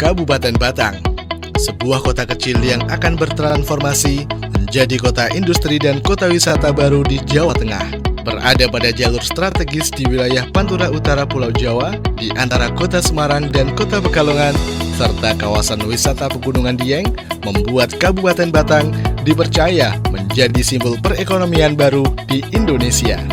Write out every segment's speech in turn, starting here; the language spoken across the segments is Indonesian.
Kabupaten Batang, sebuah kota kecil yang akan bertransformasi menjadi kota industri dan kota wisata baru di Jawa Tengah. Berada pada jalur strategis di wilayah Pantura Utara Pulau Jawa, di antara kota Semarang dan kota Pekalongan, serta kawasan wisata Pegunungan Dieng, membuat Kabupaten Batang dipercaya menjadi simbol perekonomian baru di Indonesia.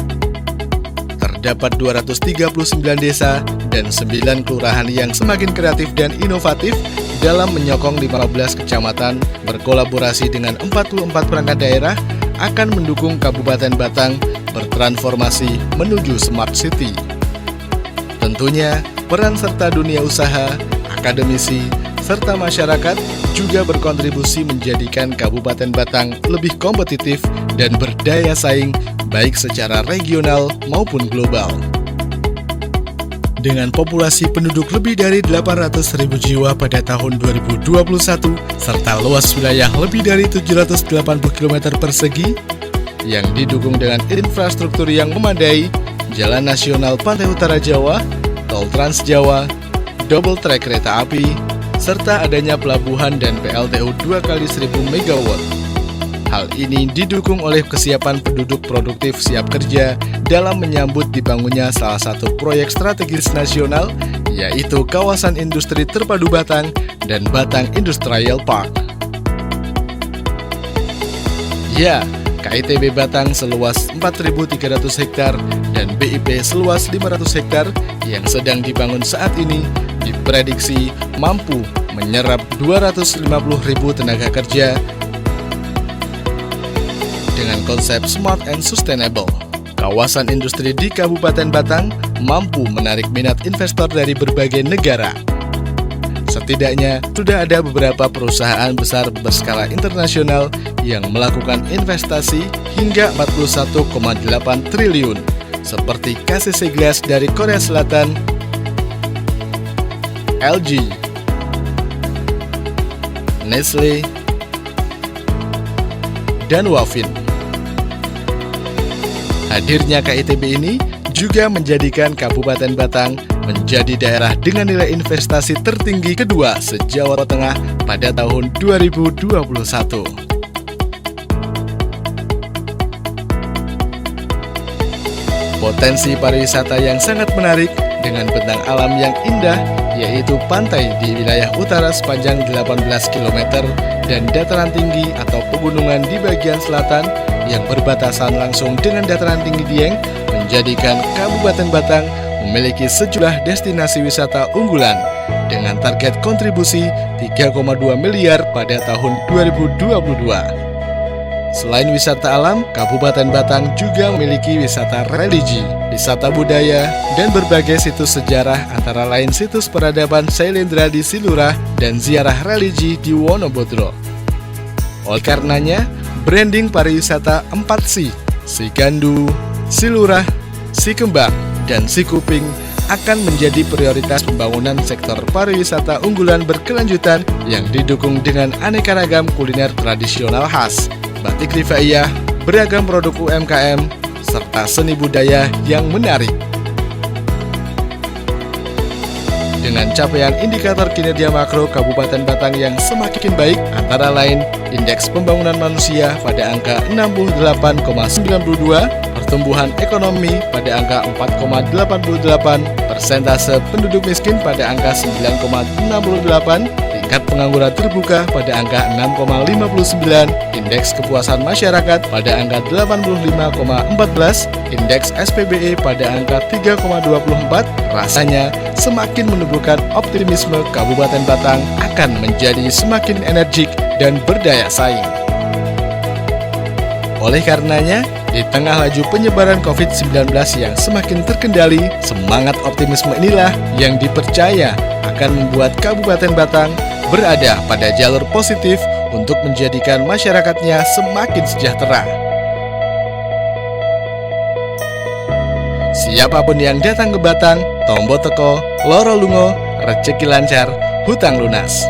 Terdapat 239 desa dan 9 kelurahan yang semakin kreatif dan inovatif dalam menyokong 15 kecamatan berkolaborasi dengan 44 perangkat daerah akan mendukung Kabupaten Batang bertransformasi menuju Smart City. Tentunya, peran serta dunia usaha, akademisi, serta masyarakat juga berkontribusi menjadikan Kabupaten Batang lebih kompetitif dan berdaya saing baik secara regional maupun global. Dengan populasi penduduk lebih dari 800.000 jiwa pada tahun 2021, serta luas wilayah lebih dari 780 km persegi, yang didukung dengan infrastruktur yang memadai, Jalan Nasional Pantai Utara Jawa, Tol Trans Jawa, double track kereta api, serta adanya pelabuhan dan PLTU 2x1000 MW. Hal ini didukung oleh kesiapan penduduk produktif siap kerja dalam menyambut dibangunnya salah satu proyek strategis nasional, yaitu Kawasan Industri Terpadu Batang dan Batang Industrial Park. Ya, KITB Batang seluas 4.300 hektar dan BIP seluas 500 hektar yang sedang dibangun saat ini diprediksi mampu menyerap 250.000 tenaga kerja dengan konsep Smart and Sustainable. Kawasan industri di Kabupaten Batang mampu menarik minat investor dari berbagai negara. Setidaknya, sudah ada beberapa perusahaan besar berskala internasional yang melakukan investasi hingga 41,8 triliun, seperti KCC Glass dari Korea Selatan, LG, Nestle, dan Wafin. Hadirnya KITB ini juga menjadikan Kabupaten Batang menjadi daerah dengan nilai investasi tertinggi kedua se-Jawa Tengah pada tahun 2021. Potensi pariwisata yang sangat menarik dengan bentang alam yang indah, yaitu pantai di wilayah utara sepanjang 18 km dan dataran tinggi atau pegunungan di bagian selatan yang berbatasan langsung dengan dataran tinggi Dieng, menjadikan Kabupaten Batang memiliki sejumlah destinasi wisata unggulan dengan target kontribusi 3,2 miliar pada tahun 2022. Selain wisata alam, Kabupaten Batang juga memiliki wisata religi, wisata budaya, dan berbagai situs sejarah antara lain situs peradaban Sailendra di Silurah dan ziarah religi di Wonobodro. Oleh karenanya, branding pariwisata 4Si, Sigandu, Silurah, Sikembang, dan Sikuping akan menjadi prioritas pembangunan sektor pariwisata unggulan berkelanjutan yang didukung dengan aneka ragam kuliner tradisional khas, batik rifaiyah, beragam produk UMKM, serta seni budaya yang menarik. Dengan capaian indikator kinerja makro Kabupaten Batang yang semakin baik, antara lain Indeks Pembangunan Manusia pada angka 68,92, pertumbuhan ekonomi pada angka 4,88, persentase penduduk miskin pada angka 9,68, tingkat pengangguran terbuka pada angka 6,59, indeks kepuasan masyarakat pada angka 85,14, indeks SPBE pada angka 3,24, rasanya semakin menumbuhkan optimisme Kabupaten Batang akan menjadi semakin energik dan berdaya saing. Oleh karenanya, di tengah laju penyebaran COVID-19 yang semakin terkendali, semangat optimisme inilah yang dipercaya akan membuat Kabupaten Batang berada pada jalur positif untuk menjadikan masyarakatnya semakin sejahtera. Siapapun yang datang ke Batang, tombo teko, loro lungo, rezeki lancar, hutang lunas.